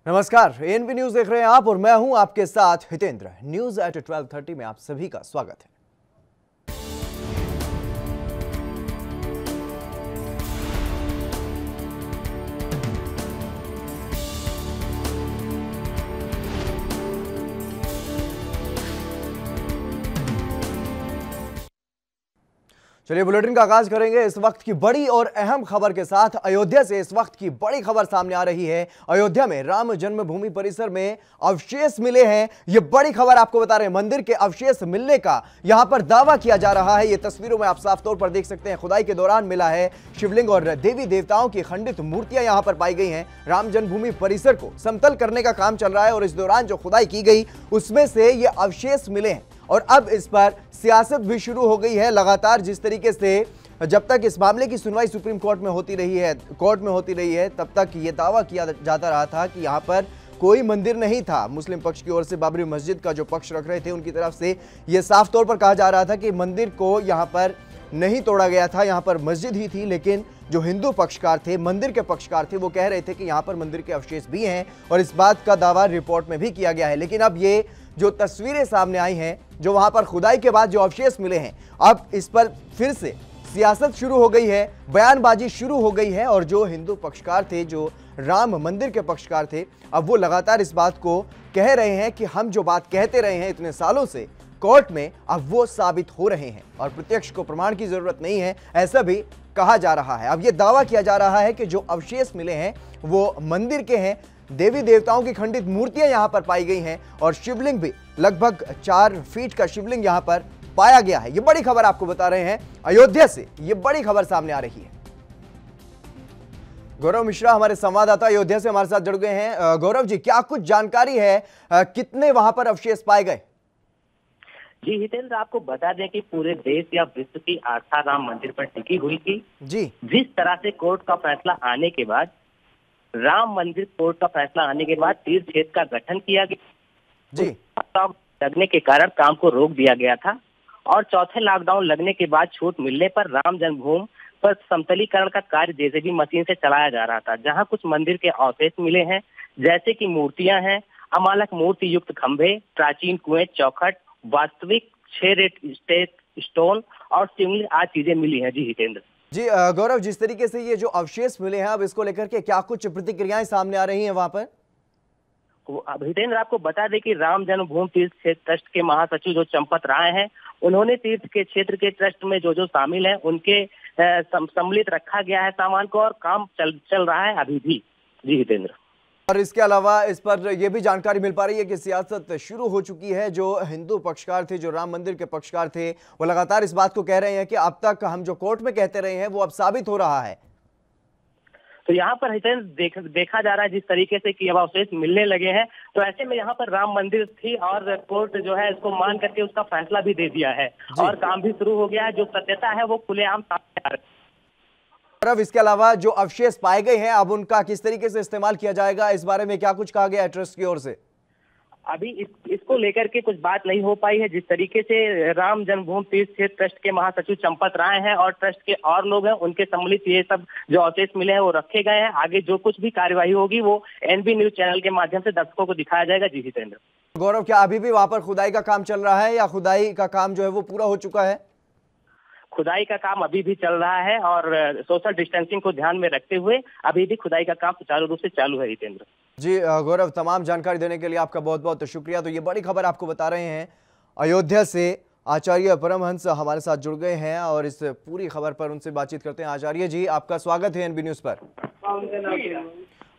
नमस्कार, ANB news देख रहे हैं आप और मैं हूं आपके साथ हितेंद्र। न्यूज एट 12:30 में आप सभी का स्वागत है। चलिए बुलेटिन का आगाज करेंगे इस वक्त की बड़ी और अहम खबर के साथ। अयोध्या से इस वक्त की बड़ी खबर सामने आ रही है। अयोध्या में राम जन्मभूमि परिसर में अवशेष मिले हैं। ये बड़ी खबर आपको बता रहे हैं। मंदिर के अवशेष मिलने का यहां पर दावा किया जा रहा है। ये तस्वीरों में आप साफ तौर पर देख सकते हैं। खुदाई के दौरान मिला है शिवलिंग और देवी देवताओं की खंडित मूर्तियां यहां पर पाई गई हैं। राम जन्मभूमि परिसर को समतल करने का काम चल रहा है और इस दौरान जो खुदाई की गई उसमें से ये अवशेष मिले हैं और अब इस पर सियासत भी शुरू हो गई है। लगातार जिस तरीके से जब तक इस मामले की सुनवाई सुप्रीम कोर्ट में होती रही है तब तक ये दावा किया जाता रहा था कि यहाँ पर कोई मंदिर नहीं था। मुस्लिम पक्ष की ओर से बाबरी मस्जिद का जो पक्ष रख रहे थे उनकी तरफ से ये साफ तौर पर कहा जा रहा था कि मंदिर को यहाँ पर नहीं तोड़ा गया था, यहाँ पर मस्जिद ही थी। लेकिन जो हिंदू पक्षकार थे, मंदिर के पक्षकार थे, वो कह रहे थे कि यहाँ पर मंदिर के अवशेष भी हैं और इस बात का दावा रिपोर्ट में भी किया गया है। लेकिन अब ये जो तस्वीरें सामने आई हैं, जो वहां पर खुदाई के बाद जो अवशेष मिले हैं, अब इस पर फिर से सियासत शुरू हो गई है, बयानबाजी शुरू हो गई है। और जो हिंदू पक्षकार थे, जो राम मंदिर के पक्षकार थे, अब वो लगातार इस बात को कह रहे हैं कि हम जो बात कहते रहे हैं इतने सालों से कोर्ट में, अब वो साबित हो रहे हैं और प्रत्यक्ष को प्रमाण की जरूरत नहीं है, ऐसा भी कहा जा रहा है। अब ये दावा किया जा रहा है कि जो अवशेष मिले हैं वो मंदिर के हैं। देवी देवताओं की खंडित मूर्तियां यहां पर पाई गई हैं और शिवलिंग भी लगभग 4 फीट का शिवलिंग यहां पर पाया गया है। ये बड़ी खबर आपको बता रहे हैं अयोध्या से, ये बड़ी खबर सामने आ रही है। गौरव मिश्रा हमारे संवाददाता अयोध्या से हमारे साथ जुड़ गए हैं। गौरव जी, क्या कुछ जानकारी है, कितने वहां पर अवशेष पाए गए? जी हितेंद्र, आपको बता दें कि पूरे देश या विश्व की आस्था राम मंदिर पर टिकी हुई थी। जी, जिस तरह से कोर्ट का फैसला आने के बाद, राम मंदिर कोर्ट का फैसला आने के बाद तीर्थ क्षेत्र का गठन किया गया। जी, लॉकडाउन लगने के कारण काम को रोक दिया गया था और चौथे लॉकडाउन लगने के बाद छूट मिलने पर राम जन्मभूमि पर समतलीकरण का कार्य जेसीबी मशीन से चलाया जा रहा था। जहां कुछ मंदिर के अवशेष मिले हैं, जैसे कि मूर्तियां हैं, अमालक मूर्ति युक्त खंभे, प्राचीन कुएं, चौखट, वास्तविक 6 रेट स्टोन और शिवलिंग आदि चीजें मिली हैं। जी हितेंद्र जी, गौरव, जिस तरीके से ये जो अवशेष मिले हैं, अब इसको लेकर के क्या कुछ प्रतिक्रियाएं सामने आ रही हैं वहां पर? अब हितेंद्र, आपको बता दें कि राम जन्मभूमि तीर्थ क्षेत्र ट्रस्ट के महासचिव जो चंपत राय हैं, उन्होंने तीर्थ के क्षेत्र के ट्रस्ट में जो शामिल हैं उनके सम्मिलित रखा गया है सामान को और काम चल रहा है अभी भी। जी हितेंद्र, और इसके अलावा इस पर यह भी जानकारी मिल पा रही है कि सियासत शुरू हो चुकी है। जो हिंदू पक्षकार थे, जो राम मंदिर के पक्षकार थे, वो लगातार इस बात को कह रहे हैं कि अब तक हम जो कोर्ट में कहते रहे हैं वो अब साबित हो रहा है। तो यहाँ पर हितेंद्र देखा जा रहा है जिस तरीके से कि अब अवशेष मिलने लगे हैं, तो ऐसे में यहाँ पर राम मंदिर थी और कोर्ट जो है इसको मान करके उसका फैसला भी दे दिया है और काम भी शुरू हो गया है। जो सत्यता है वो खुलेआम सामने आ रही है। और अब इसके अलावा जो अवशेष पाए गए हैं, अब उनका किस तरीके से इस्तेमाल किया जाएगा, इस बारे में क्या कुछ कहा गया है ट्रस्ट की ओर से? अभी इसको लेकर के कुछ बात नहीं हो पाई है। जिस तरीके से राम जन्मभूमि तीर्थ क्षेत्र ट्रस्ट के महासचिव चंपत राय हैं और ट्रस्ट के और लोग हैं, उनके सम्मिलित ये सब जो अवशेष मिले हैं वो रखे गए हैं। आगे जो कुछ भी कार्यवाही होगी वो एनबी न्यूज चैनल के माध्यम से दर्शकों को दिखाया जाएगा। जी हितेंद्र। गौरव, क्या अभी भी वहां पर खुदाई का काम चल रहा है या खुदाई का काम जो है वो पूरा हो चुका है? खुदाई का काम अभी भी चल रहा है और सोशल डिस्टेंसिंग को ध्यान में रखते हुए अभी भी खुदाई का काम सुचारू रूप से चालू है। हितेंद्र जी, गौरव, तमाम जानकारी देने के लिए आपका बहुत बहुत शुक्रिया। तो ये बड़ी खबर आपको बता रहे हैं अयोध्या से आचार्य परमहंस हमारे साथ जुड़ गए हैं और इस पूरी खबर पर उनसे बातचीत करते हैं। आचार्य जी, आपका स्वागत है एनबी न्यूज पर।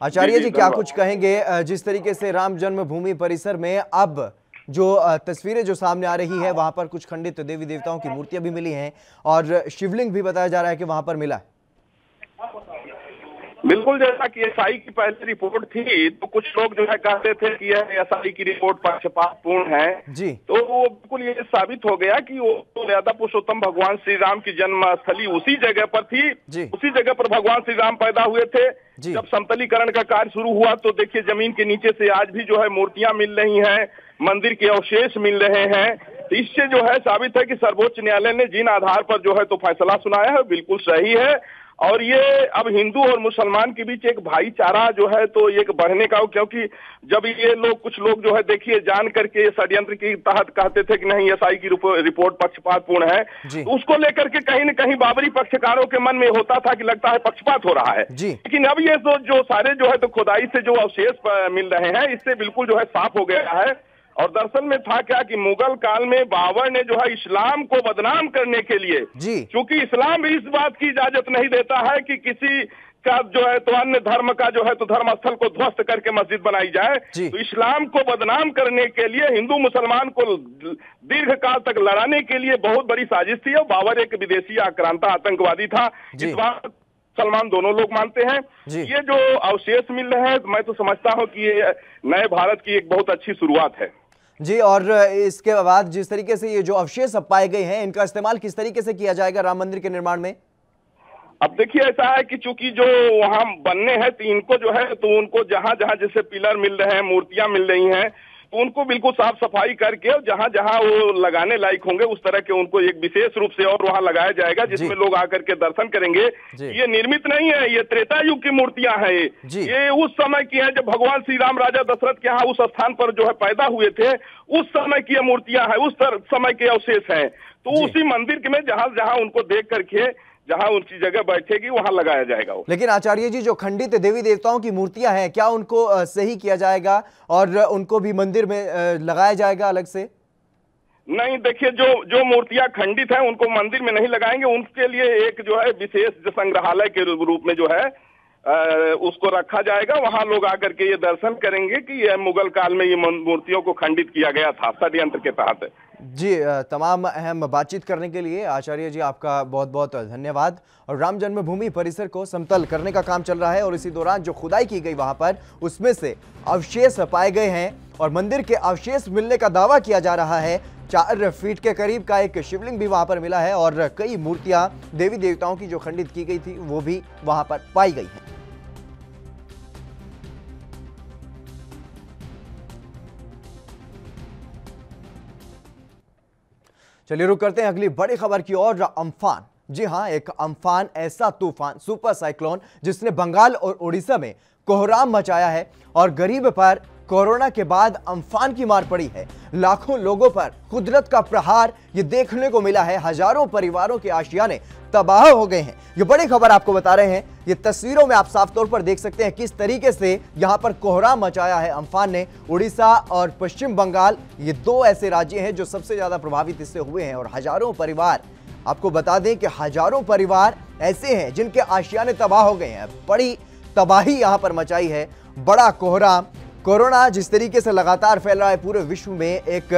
आचार्य जी, क्या कुछ कहेंगे जिस तरीके से राम जन्मभूमि परिसर में अब जो तस्वीरें जो सामने आ रही है, वहां पर कुछ खंडित देवी देवताओं की मूर्तियां भी मिली हैं और शिवलिंग भी बताया जा रहा है कि वहां पर मिला है? बिल्कुल, जैसा कि एसआई की पहले रिपोर्ट थी तो कुछ लोग जो है कहते थे कि यह एसआई की रिपोर्ट पक्षपातपूर्ण है। जी, तो वो बिल्कुल ये साबित हो गया कि वो मर्यादा पुरुषोत्तम भगवान श्री राम की जन्म स्थली उसी जगह पर थी। उसी जगह पर भगवान श्री राम पैदा हुए थे। जब समतलीकरण का कार्य शुरू हुआ तो देखिए जमीन के नीचे से आज भी जो है मूर्तियां मिल रही हैं, मंदिर के अवशेष मिल रहे हैं। तो इससे जो है साबित है कि सर्वोच्च न्यायालय ने जिन आधार पर जो है तो फैसला सुनाया है बिल्कुल सही है और ये अब हिंदू और मुसलमान के बीच एक भाईचारा जो है तो एक बढ़ने का, क्योंकि जब ये लोग कुछ लोग जो है देखिए जान करके षड्यंत्र के तहत कहते थे कि नहीं एसआई की रिपोर्ट पक्षपातपूर्ण है, तो उसको लेकर के कहीं न कहीं बाबरी पक्षकारों के मन में होता था कि लगता है पक्षपात हो रहा है। लेकिन अब ये जो सारे जो है तो खुदाई से जो अवशेष मिल रहे हैं, इससे बिल्कुल जो है साफ हो गया है। और दरअसल में था क्या कि मुगल काल में बाबर ने जो है इस्लाम को बदनाम करने के लिए, क्योंकि इस्लाम भी इस बात की इजाजत नहीं देता है कि किसी का जो है तो अन्य धर्म का जो है तो धर्म स्थल को ध्वस्त करके मस्जिद बनाई जाए, तो इस्लाम को बदनाम करने के लिए हिंदू मुसलमान को दीर्घ काल तक लड़ाने के लिए बहुत बड़ी साजिश थी। और बाबर एक विदेशी आक्रांता आतंकवादी था, इस बात मुसलमान दोनों लोग मानते हैं। ये जो अवशेष मिल रहे हैं, मैं तो समझता हूँ कि ये नए भारत की एक बहुत अच्छी शुरुआत है जी। और इसके बाद जिस तरीके से ये जो अवशेष अब पाए गए हैं, इनका इस्तेमाल किस तरीके से किया जाएगा राम मंदिर के निर्माण में? अब देखिए ऐसा है कि चूंकि जो वहां बनने हैं तो इनको जो है तो उनको जहां जहां जैसे पिलर मिल रहे हैं, मूर्तियां मिल रही हैं, तो उनको बिल्कुल साफ सफाई करके और जहां जहां वो लगाने लायक होंगे उस तरह के उनको एक विशेष रूप से और वहां लगाया जाएगा, जिसमें लोग आकर के दर्शन करेंगे। ये निर्मित नहीं है, ये त्रेता युग की मूर्तियां हैं। ये उस समय की है जब भगवान श्री राम राजा दशरथ के यहाँ उस स्थान पर जो है पैदा हुए थे, उस समय की मूर्तियां हैं, उस समय के अवशेष हैं। तो उसी मंदिर में जहां जहां उनको देख करके जहां उनकी जगह बैठेगी वहां लगाया जाएगा वो। लेकिन आचार्य जी, जो खंडित देवी देवताओं की मूर्तियां हैं, क्या उनको सही किया जाएगा और उनको भी मंदिर में लगाया जाएगा अलग से? नहीं, देखिए जो मूर्तियां खंडित हैं उनको मंदिर में नहीं लगाएंगे, उनके लिए एक जो है विशेष संग्रहालय के रूप में जो है उसको रखा जाएगा। वहां लोग आकर के ये दर्शन करेंगे कि ये मुगल काल में ये मूर्तियों को खंडित किया गया था षड्यंत्र के तहत। जी, तमाम अहम बातचीत करने के लिए आचार्य जी आपका बहुत बहुत धन्यवाद। और राम जन्मभूमि परिसर को समतल करने का काम चल रहा है और इसी दौरान जो खुदाई की गई वहां पर उसमें से अवशेष पाए गए हैं और मंदिर के अवशेष मिलने का दावा किया जा रहा है। 4 फीट के करीब का एक शिवलिंग भी वहां पर मिला है और कई मूर्तियां देवी देवताओं की जो खंडित की गई थी वो भी वहां पर पाई गई हैं। चलिए रुक करते हैं अगली बड़ी खबर की ओर। अम्फान, जी हां, एक अम्फान ऐसा तूफान, सुपर साइक्लोन जिसने बंगाल और उड़ीसा में कोहराम मचाया है और गरीब पर कोरोना के बाद अम्फान की मार पड़ी है। लाखों लोगों पर कुदरत का प्रहार ये देखने को मिला है। हजारों परिवारों के आशियाने तबाह हो गए हैं। ये बड़ी खबर आपको बता रहे हैं। ये तस्वीरों में आप साफ तौर पर देख सकते हैं किस तरीके से यहां पर कोहराम मचाया है अम्फान ने। उड़ीसा और पश्चिम बंगाल, ये 2 ऐसे राज्य हैं जो सबसे ज्यादा प्रभावित इससे हुए हैं और हजारों परिवार, आपको बता दें कि हजारों परिवार ऐसे हैं जिनके आशियाने तबाह हो गए हैं। बड़ी तबाही यहां पर मचाई है। बड़ा कोहराम, कोरोना जिस तरीके से लगातार फैल रहा है पूरे विश्व में एक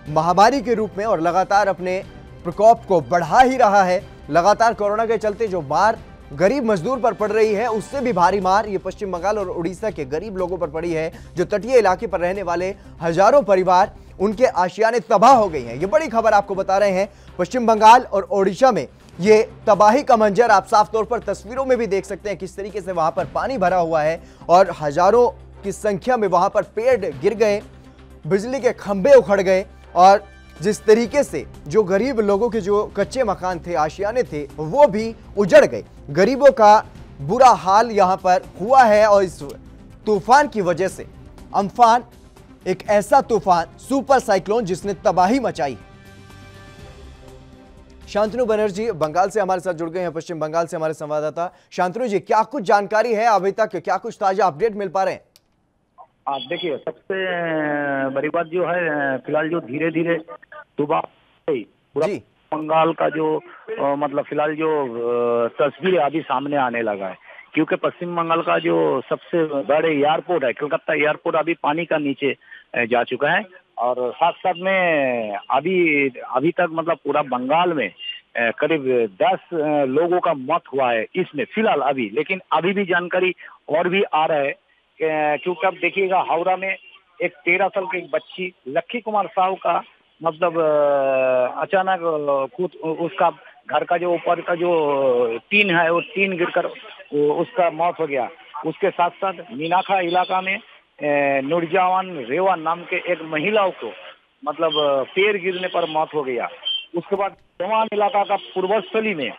महामारी के रूप में और लगातार अपने प्रकोप को बढ़ा ही रहा है। लगातार कोरोना के चलते जो मार गरीब मजदूर पर पड़ रही है उससे भी भारी मार ये पश्चिम बंगाल और उड़ीसा के गरीब लोगों पर पड़ी है। जो तटीय इलाके पर रहने वाले हजारों परिवार, उनके आशियाने तबाह हो गई हैं। ये बड़ी खबर आपको बता रहे हैं। पश्चिम बंगाल और ओडिशा में ये तबाही का मंजर आप साफ तौर पर तस्वीरों में भी देख सकते हैं किस तरीके से वहां पर पानी भरा हुआ है और हजारों की संख्या में वहां पर पेड़ गिर गए, बिजली के खंभे उखड़ गए और जिस तरीके से जो गरीब लोगों के जो कच्चे मकान थे, आशियाने थे, वो भी उजड़ गए। गरीबों का बुरा हाल यहां पर हुआ है और इस तूफान की वजह से अम्फान एक ऐसा तूफान, सुपर साइक्लोन जिसने तबाही मचाई। शांतनु बनर्जी बंगाल से हमारे साथ जुड़ गए हैं, पश्चिम बंगाल से हमारे संवाददाता। शांतनु जी, क्या कुछ जानकारी है अभी तक, क्या कुछ ताजा अपडेट मिल पा रहे हैं? आप देखिए, सबसे बड़ी बात जो है फिलहाल जो धीरे धीरे सुबह पूरा बंगाल का जो मतलब फिलहाल जो तस्वीर अभी सामने आने लगा है, क्योंकि पश्चिम बंगाल का जो सबसे बड़े एयरपोर्ट है कलकत्ता एयरपोर्ट अभी पानी का नीचे जा चुका है और साथ साथ में अभी तक मतलब पूरा बंगाल में करीब 10 लोगों का मौत हुआ है इसमें फिलहाल अभी। लेकिन अभी भी जानकारी और भी आ रहा है क्योंकि अब देखिएगा हावड़ा में एक 13 साल की बच्ची लक्की कुमार साहू का मतलब अचानक उसका घर का जो ऊपर का जो टीन है वो टीन गिरकर उसका मौत हो गया। उसके साथ साथ मीनाखा इलाका में नूरजहान रेवान नाम के एक महिला को मतलब पेड़ गिरने पर मौत हो गया। उसके बाद जवान इलाका का पूर्वस्थली में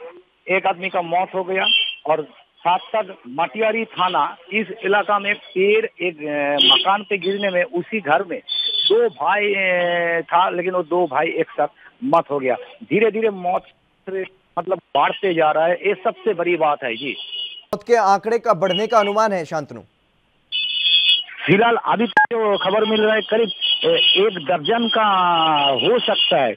एक आदमी का मौत हो गया और साथ साथ मटियारी थाना इस इलाका में पेड़ एक मकान पे गिरने में उसी घर में 2 भाई था, लेकिन वो 2 भाई एक साथ मौत हो गया। धीरे धीरे मौत मतलब बढ़ते जा रहा है, ये सबसे बड़ी बात है जी। मौत के आंकड़े का बढ़ने का अनुमान है शांतनु? फिलहाल अभी तक जो खबर मिल रहा है करीब 1 दर्जन का हो सकता है,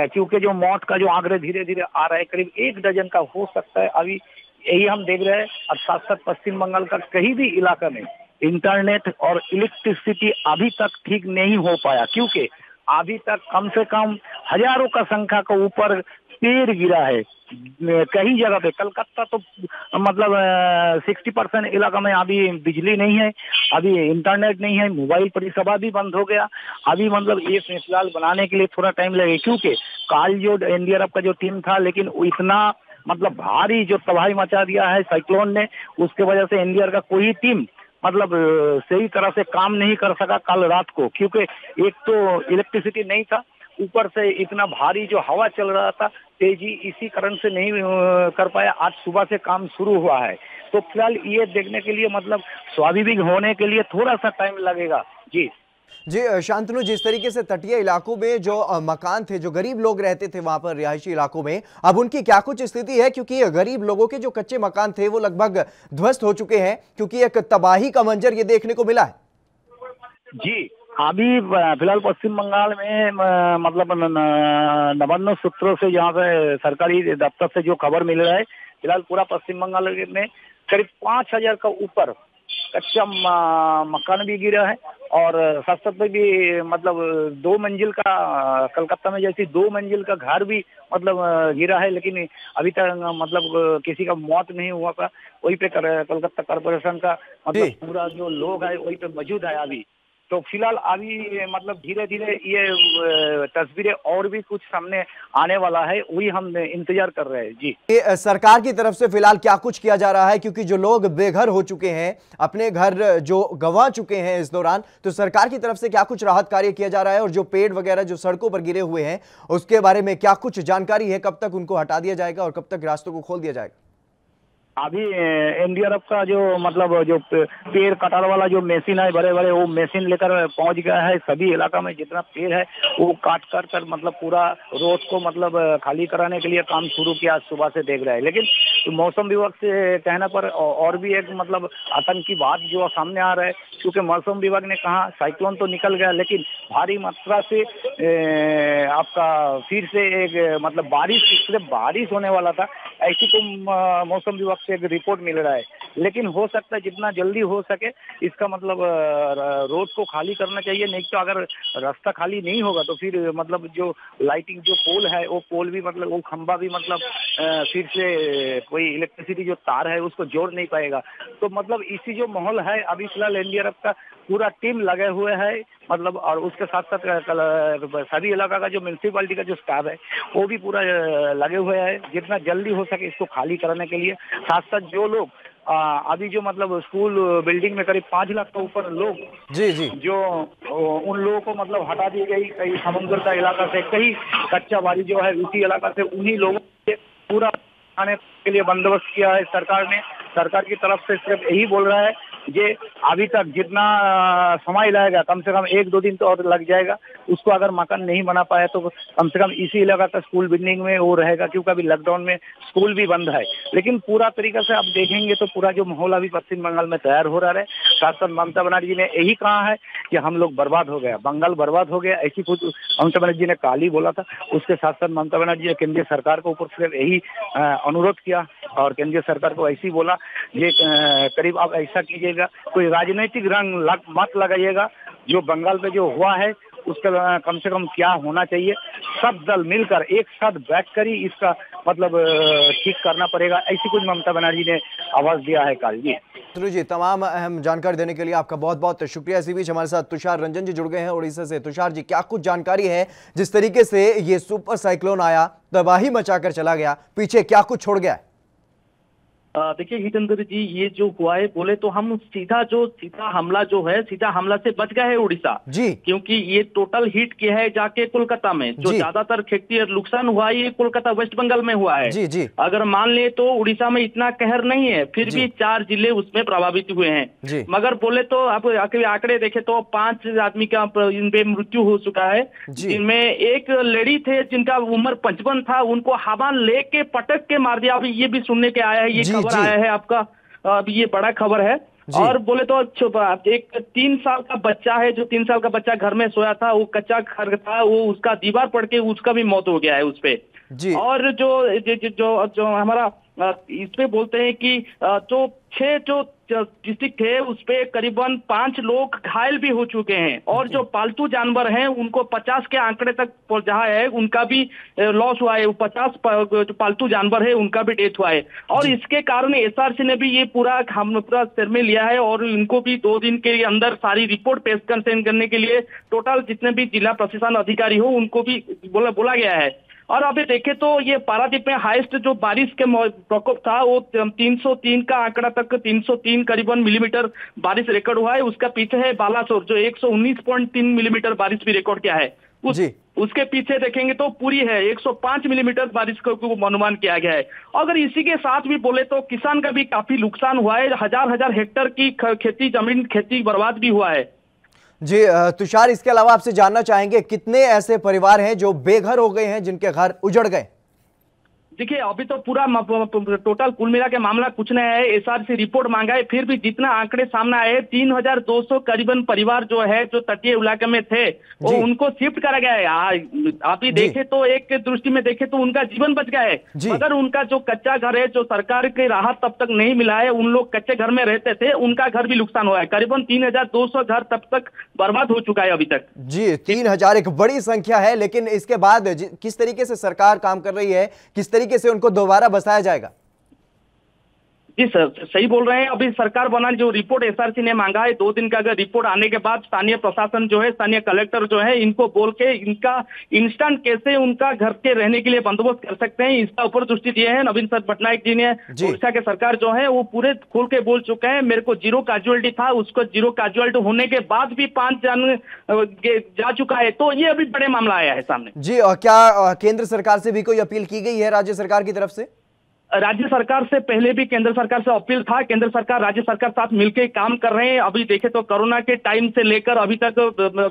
क्योंकि जो मौत का जो आंकड़े धीरे धीरे आ रहा है करीब 1 दर्जन का हो सकता है, अभी यही हम देख रहे हैं। और साथ साथ पश्चिम बंगाल का कहीं भी इलाका में इंटरनेट और इलेक्ट्रिसिटी अभी तक ठीक नहीं हो पाया, क्योंकि अभी तक कम से कम हजारों का संख्या के ऊपर पेड़ गिरा है कई जगह पे। कलकत्ता तो मतलब 60% इलाका में अभी बिजली नहीं है, अभी इंटरनेट नहीं है, मोबाइल परिसेवा भी बंद हो गया। अभी मतलब ये फिलहाल बनाने के लिए थोड़ा टाइम लगेगा, क्योंकि कल जो एनडीआरएफ का जो टीम था, लेकिन वो इतना मतलब भारी जो तबाही मचा दिया है साइक्लोन ने, उसके वजह से एनडीआरएफ का कोई टीम मतलब सही तरह से काम नहीं कर सका कल रात को, क्योंकि एक तो इलेक्ट्रिसिटी नहीं था, ऊपर से इतना भारी जो हवा चल रहा था तेजी, इसी कारण से नहीं कर पाया। आज सुबह से काम शुरू हुआ है, तो फिलहाल ये देखने के लिए मतलब स्वाभाविक होने के लिए थोड़ा सा टाइम लगेगा जी। जी शांतनु, जिस तरीके से तटीय इलाकों में जो मकान थे, जो गरीब लोग रहते थे वहां पर रिहायशी इलाकों में, अब उनकी क्या कुछ स्थिति है? क्योंकि गरीब लोगों के जो कच्चे मकान थे वो लगभग ध्वस्त हो चुके हैं, क्योंकि एक तबाही का मंजर ये देखने को मिला है। जी अभी फिलहाल पश्चिम बंगाल में मतलब नवान्न सूत्रों से यहाँ पे सरकारी दफ्तर से जो खबर मिल रहा है, फिलहाल पूरा पश्चिम बंगाल में करीब 5000 का ऊपर कच्चा मकान भी गिरा है, और साथ साथ में भी मतलब 2 मंजिल का कलकत्ता में जैसी 2 मंजिल का घर भी मतलब गिरा है, लेकिन अभी तक मतलब किसी का मौत नहीं हुआ था। वहीं पे कलकत्ता कॉर्पोरेशन का मतलब पूरा जो लोग है वहीं पे मौजूद है अभी। तो फिलहाल अभी मतलब धीरे धीरे ये तस्वीरें और भी कुछ सामने आने वाला है, वही हम इंतजार कर रहे हैं जी। सरकार की तरफ से फिलहाल क्या कुछ किया जा रहा है? क्योंकि जो लोग बेघर हो चुके हैं, अपने घर जो गंवा चुके हैं इस दौरान, तो सरकार की तरफ से क्या कुछ राहत कार्य किया जा रहा है? और जो पेड़ वगैरह जो सड़कों पर गिरे हुए हैं उसके बारे में क्या कुछ जानकारी है? कब तक उनको हटा दिया जाएगा और कब तक रास्तों को खोल दिया जाएगा? अभी एनडीआरएफ का जो मतलब जो पेड़ कटार वाला जो मशीन है, बड़े बड़े वो मशीन लेकर पहुंच गया है। सभी इलाका में जितना पेड़ है वो काट कर मतलब पूरा रोड को मतलब खाली कराने के लिए काम शुरू किया, आज सुबह से देख रहे हैं। लेकिन मौसम विभाग से कहने पर और भी एक मतलब आतंकी बात जो सामने आ रहा है, क्योंकि मौसम विभाग ने कहा साइक्लोन तो निकल गया, लेकिन भारी मात्रा से आपका फिर से एक मतलब बारिश होने वाला था, ऐसी तो मौसम विभाग से एक रिपोर्ट मिल रहा है। लेकिन हो सकता है जितना जल्दी हो सके इसका मतलब रोड को खाली करना चाहिए, नहीं तो अगर रास्ता खाली नहीं होगा तो फिर मतलब जो लाइटिंग जो पोल है वो पोल भी मतलब वो खंबा भी मतलब फिर से कोई इलेक्ट्रिसिटी जो तार है उसको जोड़ नहीं पाएगा। तो मतलब इसी जो माहौल है अभी फिलहाल एनडीआरएफ का पूरा टीम लगे हुए है मतलब, और उसके साथ साथ सभी इलाका का जो म्यूनसिपालिटी का जो स्टाफ है वो भी पूरा लगे हुए है जितना जल्दी हो सके इसको खाली कराने के लिए। साथ साथ जो लोग अभी जो मतलब स्कूल बिल्डिंग में करीब 5 लाख के ऊपर लोग जी जो उन लोगों को मतलब हटा दी गई, कहीं समुद्र का इलाका से, कहीं कच्चा बाड़ी जो है उसी इलाका से, उन्हीं लोगों से पूरा आने के लिए बंदोबस्त किया है सरकार ने। सरकार की तरफ से सिर्फ यही बोल रहा है ये अभी तक जितना समय लगेगा कम से कम 1-2 दिन तो और लग जाएगा, उसको अगर मकान नहीं बना पाया तो कम से कम इसी इलाका का स्कूल बिल्डिंग में वो रहेगा, क्योंकि अभी लॉकडाउन में स्कूल भी बंद है। लेकिन पूरा तरीका से आप देखेंगे तो पूरा जो माहौल अभी पश्चिम बंगाल में तैयार हो रहा है। साथ साथ ममता बनर्जी ने यही कहा है कि हम लोग बर्बाद हो गया, बंगाल बर्बाद हो गया, ऐसी कुछ ममता बनर्जी ने काल ही बोला था। उसके साथ साथ ममता बनर्जी ने केंद्रीय सरकार के ऊपर सिर्फ यही अनुरोध किया और केंद्रीय सरकार को ऐसी बोला ये करीब आप ऐसा कीजिएगा, कोई राजनीतिक रंग मत लगाइएगा, जो बंगाल पे जो हुआ है उसका कम से कम क्या होना चाहिए, सब दल मिलकर एक साथ बैठ कर ही इसका मतलब ठीक करना पड़ेगा, ऐसी कुछ ममता बनर्जी ने आवाज दिया है कल जी। तमाम अहम जानकारी देने के लिए आपका बहुत बहुत शुक्रिया। इसी बीच हमारे साथ तुषार रंजन जी जुड़ गए हैं उड़ीसा से। तुषार जी, क्या कुछ जानकारी है जिस तरीके से ये सुपर साइक्लोन आया, तबाही मचाकर चला गया, पीछे क्या कुछ छोड़ गया है? देखिए हितेंद्र जी, ये जो हुआ है बोले तो हम सीधा हमला से बच गए है उड़ीसा जी, क्योंकि ये टोटल हिट किया है जाके कोलकाता में। जो ज्यादातर खेती और नुकसान हुआ है ये कोलकाता वेस्ट बंगाल में हुआ है। जी जी। अगर मान ले तो उड़ीसा में इतना कहर नहीं है, फिर भी 4 जिले उसमें प्रभावित हुए हैं। मगर बोले तो आप आंकड़े देखे तो 5 आदमी का इनपे मृत्यु हो चुका है, जिनमें एक लेडी थे जिनका उम्र 55 था, उनको हवा लेके पटक के मार दिया। अभी ये भी सुनने के आया है, ये खबर आया है आपका, अभी ये बड़ा खबर है। और बोले तो एक 3 साल का बच्चा है, जो 3 साल का बच्चा घर में सोया था, वो कच्चा घर था, वो उसका दीवार पड़ के उसका भी मौत हो गया है उस पे। और जो हमारा इसमें बोलते हैं कि जो 6 जो डिस्ट्रिक्ट है उसपे करीबन 5 लोग घायल भी हो चुके हैं, और जो पालतू जानवर हैं उनको 50 के आंकड़े तक पहुंचा है, उनका भी लॉस हुआ है। 50 जो पालतू जानवर है उनका भी डेथ हुआ है। और इसके कारण एसआरसी ने भी ये पूरा सिर में लिया है, और इनको भी 2 दिन के अंदर सारी रिपोर्ट पेश करने के लिए टोटल जितने भी जिला प्रशासन अधिकारी हो उनको भी बोला गया है। और अभी देखे तो ये पारादीप में हाईएस्ट जो बारिश के प्रकोप था वो 303 का आंकड़ा तक 303 करीबन मिलीमीटर बारिश रिकॉर्ड हुआ है। उसका पीछे है बालासोर जो 119.3 मिलीमीटर बारिश भी रिकॉर्ड किया है। उसके पीछे देखेंगे तो पुरी है 105 मिलीमीटर बारिश को अनुमान किया गया है। अगर इसी के साथ भी बोले तो किसान का भी काफी नुकसान हुआ है, हजार हेक्टेयर की खेती बर्बाद भी हुआ है। जी तुषार, इसके अलावा आपसे जानना चाहेंगे कितने ऐसे परिवार हैं जो बेघर हो गए हैं, जिनके घर उजड़ गए? देखिए अभी तो पूरा टोटल कुल मिला के मामला कुछ नहीं है, एसआरसी रिपोर्ट मांगा है, फिर भी जितना आंकड़े सामने आए 3200 करीबन परिवार जो है जो तटीय इलाके में थे वो उनको शिफ्ट करा गया है। आप ही देखे तो एक दृष्टि में देखे तो उनका जीवन बच गया है, मगर उनका जो कच्चा घर है जो सरकार की राहत तब तक नहीं मिला है, उन लोग कच्चे घर में रहते थे, उनका घर भी नुकसान हुआ है। करीबन 3200 घर तब तक बर्बाद हो चुका है अभी तक। जी 3000 एक बड़ी संख्या है, लेकिन इसके बाद किस तरीके से सरकार काम कर रही है, किस तरीके से उनको दोबारा बसाया जाएगा? जी सर, सही बोल रहे हैं। अभी सरकार बनाने जो रिपोर्ट एसआरसी ने मांगा है 2 दिन का, अगर रिपोर्ट आने के बाद स्थानीय प्रशासन जो है, स्थानीय कलेक्टर जो है, इनको बोल के इनका इंस्टेंट कैसे उनका घर के रहने के लिए बंदोबस्त कर सकते हैं, इसका ऊपर दृष्टि दिए हैं नवीन पटनायक जी ने। उड़ीसा के सरकार जो है वो पूरे खुल के बोल चुके हैं, मेरे को 0 कैजुअलिटी था, उसको 0 कैजुअलिटी होने के बाद भी 5 जान जा चुका है, तो ये अभी बड़े मामला आया है सामने। जी, और क्या केंद्र सरकार से भी कोई अपील की गई है राज्य सरकार की तरफ से? राज्य सरकार से पहले भी केंद्र सरकार से अपील था, केंद्र सरकार राज्य सरकार साथ मिलकर काम कर रहे हैं। अभी देखे तो कोरोना के टाइम से लेकर अभी तक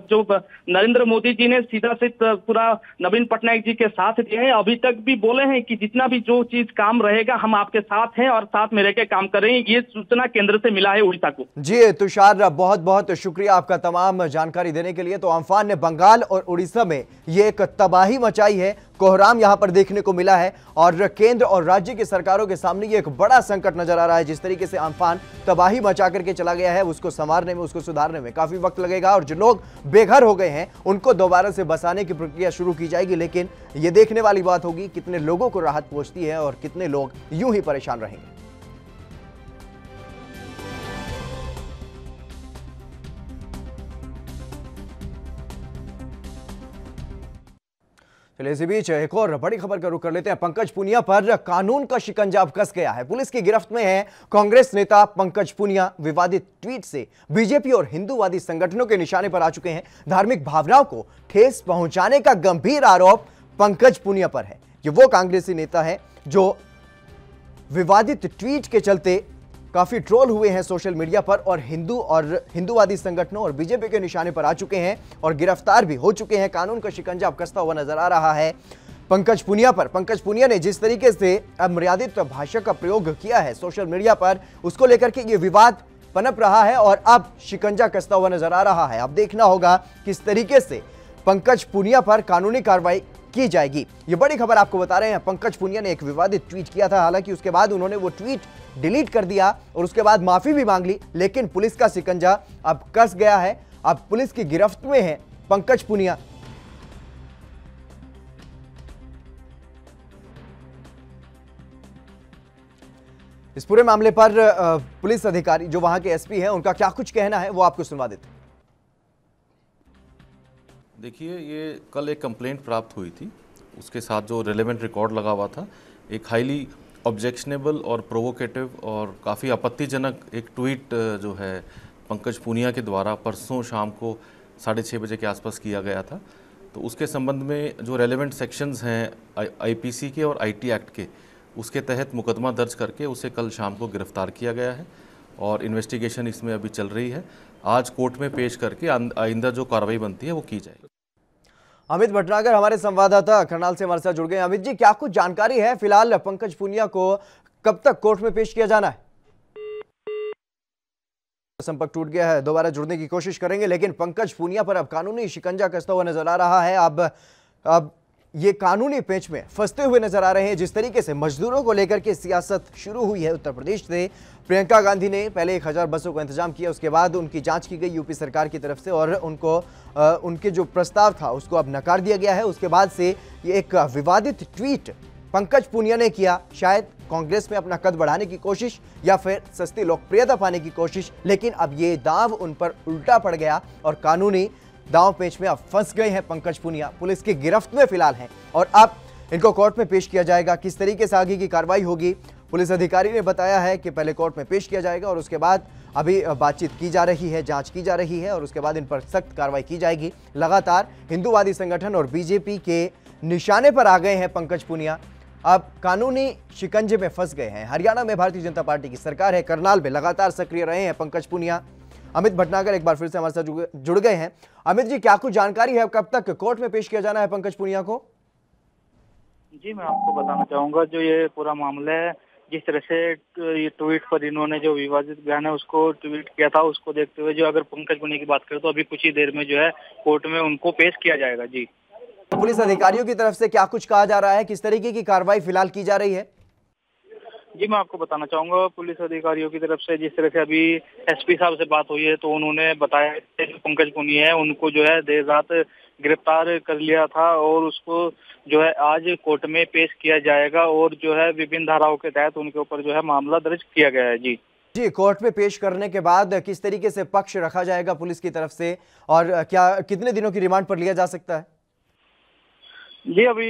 जो नरेंद्र मोदी जी ने सीधा से पूरा नवीन पटनायक जी के साथ दिए हैं, अभी तक भी बोले हैं कि जितना भी जो चीज काम रहेगा हम आपके साथ हैं और साथ में रहकर काम कर रहे हैं। ये सूचना केंद्र से मिला है उड़ीसा को। जी तुषार, बहुत बहुत शुक्रिया आपका तमाम जानकारी देने के लिए। तो अम्फान ने बंगाल और उड़ीसा में ये एक तबाही मचाई है, कोहराम यहां पर देखने को मिला है, और केंद्र और राज्य की सरकारों के सामने ये एक बड़ा संकट नजर आ रहा है। जिस तरीके से अम्फान तबाही मचा करके चला गया है, उसको संवारने में, उसको सुधारने में काफी वक्त लगेगा, और जो लोग बेघर हो गए हैं उनको दोबारा से बसाने की प्रक्रिया शुरू की जाएगी। लेकिन ये देखने वाली बात होगी कितने लोगों को राहत पहुंचती है और कितने लोग यूं ही परेशान रहेंगे। चलिए इसी बीच एक और बड़ी खबर का रुख कर लेते हैं। पंकज पुनिया पर कानून का शिकंजा अब कस गया है। पुलिस की गिरफ्त में है कांग्रेस नेता पंकज पुनिया। विवादित ट्वीट से बीजेपी और हिंदूवादी संगठनों के निशाने पर आ चुके हैं। धार्मिक भावनाओं को ठेस पहुंचाने का गंभीर आरोप पंकज पुनिया पर है। ये वो कांग्रेसी नेता है जो विवादित ट्वीट के चलते काफी ट्रोल हुए हैं सोशल मीडिया पर, और हिंदूवादी संगठनों और बीजेपी के निशाने पर आ चुके हैं और गिरफ्तार भी हो चुके हैं। कानून का शिकंजा अब कसता हुआ नजर आ रहा है पंकज पुनिया पर। पंकज पुनिया ने जिस तरीके से अमर्यादित भाषा का प्रयोग किया है सोशल मीडिया पर, उसको लेकर के ये विवाद पनप रहा है और अब शिकंजा कसता हुआ नजर आ रहा है। अब देखना होगा किस तरीके से पंकज पुनिया पर कानूनी कार्रवाई की जाएगी। ये बड़ी खबर आपको बता रहे हैं। पंकज पुनिया ने एक विवादित ट्वीट किया था, हालांकि उसके बाद उन्होंने वो ट्वीट डिलीट कर दिया और उसके बाद माफी भी मांग ली, लेकिन पुलिस का शिकंजा अब कस गया है। अब पुलिस की गिरफ्त में है पंकज पुनिया। इस पूरे मामले पर पुलिस अधिकारी जो वहां के एसपी हैं, उनका क्या कुछ कहना है वो आपको सुनवा देते हैं। देखिए, ये कल एक कंप्लेंट प्राप्त हुई थी, उसके साथ जो रेलेवेंट रिकॉर्ड लगा हुआ था, एक हाईली ऑब्जेक्शनेबल और प्रोवोकेटिव और काफ़ी आपत्तिजनक एक ट्वीट जो है पंकज पूनिया के द्वारा परसों शाम को 6:30 बजे के आसपास किया गया था। तो उसके संबंध में जो रेलेवेंट सेक्शंस हैं आईपीसी के और आईटी एक्ट के, उसके तहत मुकदमा दर्ज करके उसे कल शाम को गिरफ्तार किया गया है और इन्वेस्टिगेशन इसमें अभी चल रही है। आज कोर्ट में पेश करके आइंदा जो कार्रवाई बनती है वो की जाएगी। अमित भटनागर हमारे संवाददाता करनाल से हमारे साथ जुड़ गए। अमित जी, क्या कुछ जानकारी है? फिलहाल पंकज पूनिया को कब तक कोर्ट में पेश किया जाना है? संपर्क टूट गया है, दोबारा जुड़ने की कोशिश करेंगे, लेकिन पंकज पूनिया पर अब कानूनी शिकंजा कसता हुआ नजर आ रहा है। अब ये कानूनी पेंच में फंसते हुए नजर आ रहे हैं। जिस तरीके से मजदूरों को लेकर के सियासत शुरू हुई है उत्तर प्रदेश से, प्रियंका गांधी ने पहले 1000 बसों का इंतजाम किया, उसके बाद उनकी जांच की गई यूपी सरकार की तरफ से और उनके जो प्रस्ताव था उसको अब नकार दिया गया है। उसके बाद से ये एक विवादित ट्वीट पंकज पूनिया ने किया, शायद कांग्रेस में अपना कद बढ़ाने की कोशिश या फिर सस्ती लोकप्रियता पाने की कोशिश, लेकिन अब ये दांव उन पर उल्टा पड़ गया और कानूनी दांव पेच में अब फंस गए हैं पंकज पूनिया। पुलिस की गिरफ्त में फिलहाल हैं और अब इनको कोर्ट में पेश किया जाएगा। किस तरीके से आगे की कार्रवाई होगी, पुलिस अधिकारी ने बताया है कि पहले कोर्ट में पेश किया जाएगा और उसके बाद अभी बातचीत की जा रही है, जांच की जा रही है और उसके बाद इन पर सख्त कार्रवाई की जाएगी। लगातार हिंदूवादी संगठन और बीजेपी के निशाने पर आ गए हैं पंकज पूनिया, अब कानूनी शिकंजे में फंस गए हैं। हरियाणा में भारतीय जनता पार्टी की सरकार है, करनाल में लगातार सक्रिय रहे हैं पंकज पूनिया। अमित भटनागर एक बार फिर से हमारे साथ जुड़ गए हैं। अमित जी, क्या कुछ जानकारी है, कब तक कोर्ट में पेश किया जाना है पंकज पूनिया को? जी, मैं आपको बताना चाहूंगा, जो ये पूरा मामला है, जिस तरह से ये ट्वीट पर इन्होंने जो विवादित बयान है उसको ट्वीट किया था, उसको देखते हुए जो अगर पंकज पूनिया की बात करें तो अभी कुछ ही देर में जो है कोर्ट में उनको पेश किया जाएगा। जी, पुलिस अधिकारियों की तरफ से क्या कुछ कहा जा रहा है, किस तरीके की कार्रवाई फिलहाल की जा रही है? जी, मैं आपको बताना चाहूंगा, पुलिस अधिकारियों की तरफ से जिस तरह से अभी एसपी साहब से बात हुई है तो उन्होंने बताया कि जो पंकज पूनिया है उनको जो है देर रात गिरफ्तार कर लिया था और उसको जो है आज कोर्ट में पेश किया जाएगा और जो है विभिन्न धाराओं के तहत उनके ऊपर जो है मामला दर्ज किया गया है। जी, कोर्ट में पेश करने के बाद किस तरीके से पक्ष रखा जाएगा पुलिस की तरफ से और क्या कितने दिनों की रिमांड पर लिया जा सकता है? जी, अभी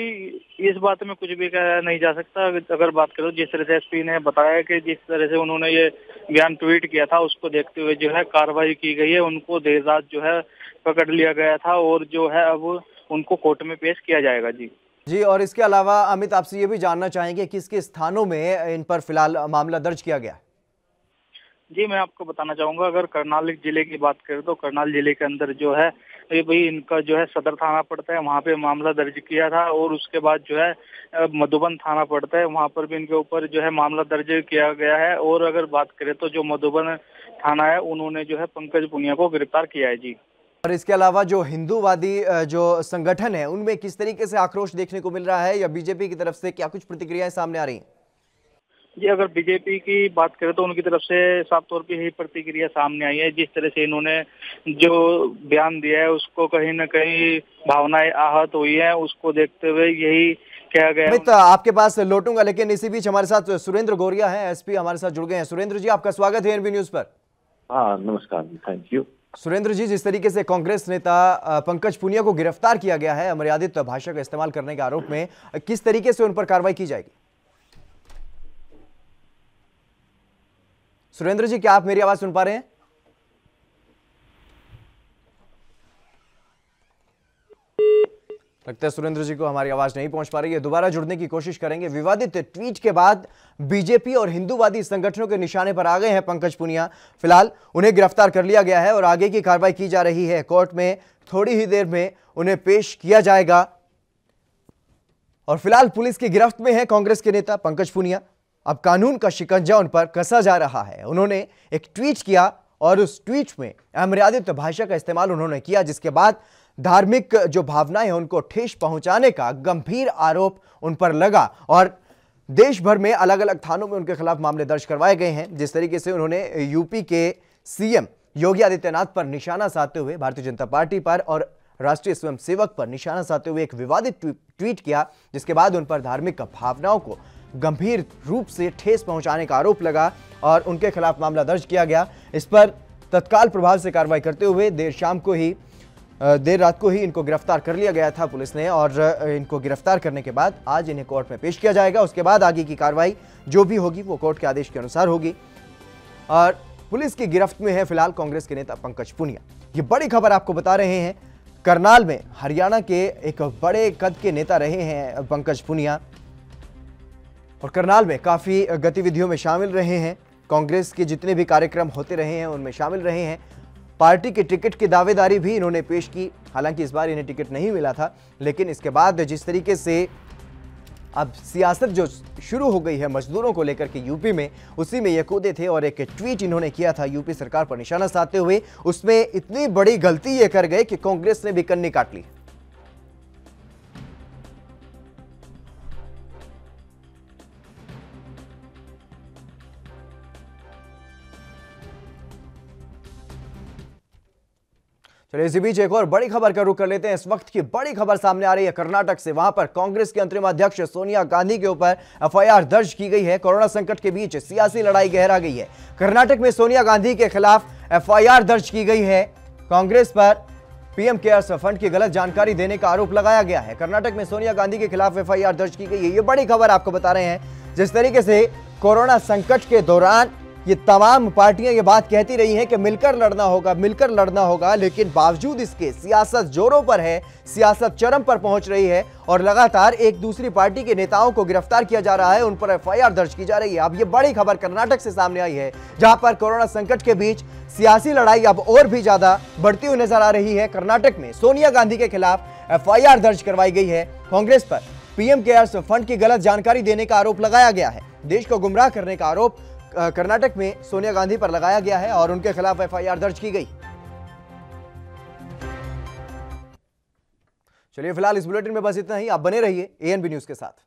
इस बात में कुछ भी कहा नहीं जा सकता। अगर बात करो, जिस तरह से एसपी ने बताया कि जिस तरह से उन्होंने ये बयान ट्वीट किया था उसको देखते हुए जो है कार्रवाई की गई है, उनको देर रात जो है पकड़ लिया गया था और जो है अब उनको कोर्ट में पेश किया जाएगा। जी, और इसके अलावा अमित, आपसे ये भी जानना चाहेंगे किस किस स्थानों में इन पर फिलहाल मामला दर्ज किया गया? जी, मैं आपको बताना चाहूंगा, अगर करनाल जिले की बात करें तो करनाल जिले के अंदर जो है ये भाई इनका जो है सदर थाना पड़ता है, वहाँ पे मामला दर्ज किया था और उसके बाद जो है मधुबन थाना पड़ता है, वहाँ पर भी इनके ऊपर जो है मामला दर्ज किया गया है। और अगर बात करें तो जो मधुबन थाना है उन्होंने जो है पंकज पूनिया को गिरफ्तार किया है। जी, और इसके अलावा जो हिंदूवादी जो संगठन है उनमें किस तरीके से आक्रोश देखने को मिल रहा है या बीजेपी की तरफ से क्या कुछ प्रतिक्रियाएं सामने आ रही हैं? जी, अगर बीजेपी की बात करें तो उनकी तरफ से साफ तौर पे यही प्रतिक्रिया सामने आई है। जिस तरह से इन्होंने जो बयान दिया है उसको कहीं न कहीं भावनाएं आहत हुई है, उसको देखते हुए यही कहा गया है। आपके पास लौटूंगा, लेकिन इसी बीच हमारे साथ सुरेंद्र गौरिया हैं, एसपी हमारे साथ जुड़ गए हैं। सुरेंद्र जी, आपका स्वागत है एनबी न्यूज पर। हाँ, नमस्कार, थैंक यू। सुरेंद्र जी, जिस तरीके से कांग्रेस नेता पंकज पूनिया को गिरफ्तार किया गया है अमर्यादित भाषा का इस्तेमाल करने के आरोप में, किस तरीके से उन पर कार्रवाई की जाएगी? सुरेंद्र जी, क्या आप मेरी आवाज सुन पा रहे हैं? लगता है सुरेंद्र जी को हमारी आवाज नहीं पहुंच पा रही है, दोबारा जुड़ने की कोशिश करेंगे। विवादित ट्वीट के बाद बीजेपी और हिंदूवादी संगठनों के निशाने पर आ गए हैं पंकज पूनिया। फिलहाल उन्हें गिरफ्तार कर लिया गया है और आगे की कार्रवाई की जा रही है। कोर्ट में थोड़ी ही देर में उन्हें पेश किया जाएगा और फिलहाल पुलिस की गिरफ्त में है कांग्रेस के नेता पंकज पूनिया। अब कानून का शिकंजा उन पर कसा जा रहा है। उन्होंने एक ट्वीट किया और उस ट्वीट में अमर्यादित भाषा का इस्तेमाल उन्होंने किया, जिसके बाद धार्मिक जो भावनाएं हैं उनको ठेस पहुंचाने का गंभीर आरोप उन पर लगा और देश भर में अलग अलग थानों में उनके खिलाफ मामले दर्ज करवाए गए हैं। जिस तरीके से उन्होंने यूपी के सीएम योगी आदित्यनाथ पर निशाना साधते हुए, भारतीय जनता पार्टी पर और राष्ट्रीय स्वयंसेवक पर निशाना साधते हुए एक विवादित ट्वीट किया, जिसके बाद उन पर धार्मिक भावनाओं को गंभीर रूप से ठेस पहुंचाने का आरोप लगा और उनके खिलाफ मामला दर्ज किया गया। इस पर तत्काल प्रभाव से कार्रवाई करते हुए देर शाम को ही देर रात को ही इनको गिरफ्तार कर लिया गया था पुलिस ने, और इनको गिरफ्तार करने के बाद आज इन्हें कोर्ट में पेश किया जाएगा। उसके बाद आगे की कार्रवाई जो भी होगी वो कोर्ट के आदेश के अनुसार होगी। और पुलिस की गिरफ्त में है फिलहाल कांग्रेस के नेता पंकज पुनिया। ये बड़ी खबर आपको बता रहे हैं। करनाल में हरियाणा के एक बड़े कद के नेता रहे हैं पंकज पुनिया, और करनाल में काफी गतिविधियों में शामिल रहे हैं। कांग्रेस के जितने भी कार्यक्रम होते रहे हैं उनमें शामिल रहे हैं। पार्टी के टिकट की दावेदारी भी इन्होंने पेश की। हालांकि इस बार इन्हें टिकट नहीं मिला था, लेकिन इसके बाद जिस तरीके से अब सियासत जो शुरू हो गई है मजदूरों को लेकर के यूपी में, उसी में ये कूदे थे और एक ट्वीट इन्होंने किया था यूपी सरकार पर निशाना साधते हुए। उसमें इतनी बड़ी गलती ये कर गए कि कांग्रेस ने भी कन्नी काट ली। चलिए इसी बीच एक और बड़ी खबर का रुख कर लेते हैं। इस वक्त की बड़ी खबर सामने आ रही है कर्नाटक से। वहां पर कांग्रेस की अंतरिम अध्यक्ष सोनिया गांधी के ऊपर एफआईआर दर्ज की गई है। कोरोना संकट के बीच सियासी लड़ाई गहरा गई है। कर्नाटक में सोनिया गांधी के खिलाफ एफआईआर दर्ज की गई है। कांग्रेस पर पीएम केयर्स फंड की गलत जानकारी देने का आरोप लगाया गया है। कर्नाटक में सोनिया गांधी के खिलाफ एफआईआर दर्ज की गई है। ये बड़ी खबर आपको बता रहे हैं। जिस तरीके से कोरोना संकट के दौरान ये तमाम पार्टियां ये बात कहती रही हैं कि मिलकर लड़ना होगा, लेकिन बावजूद इसके सियासत जोरों पर है, सियासत चरम पर पहुंच रही है और लगातार एक दूसरी पार्टी के नेताओं को गिरफ्तार किया जा रहा है, उन पर एफआईआर दर्ज की जा रही है। अब ये बड़ी खबर कर्नाटक से सामने आई है, जहां पर कोरोना संकट के बीच सियासी लड़ाई अब और भी ज्यादा बढ़ती हुई नजर आ रही है। कर्नाटक में सोनिया गांधी के खिलाफ एफआईआर दर्ज करवाई गई है। कांग्रेस पर पीएम केयर्स फंड की गलत जानकारी देने का आरोप लगाया गया है। देश को गुमराह करने का आरोप कर्नाटक में सोनिया गांधी पर लगाया गया है और उनके खिलाफ एफआईआर दर्ज की गई। चलिए फिलहाल इस बुलेटिन में बस इतना ही। आप बने रहिए एएनबी न्यूज के साथ।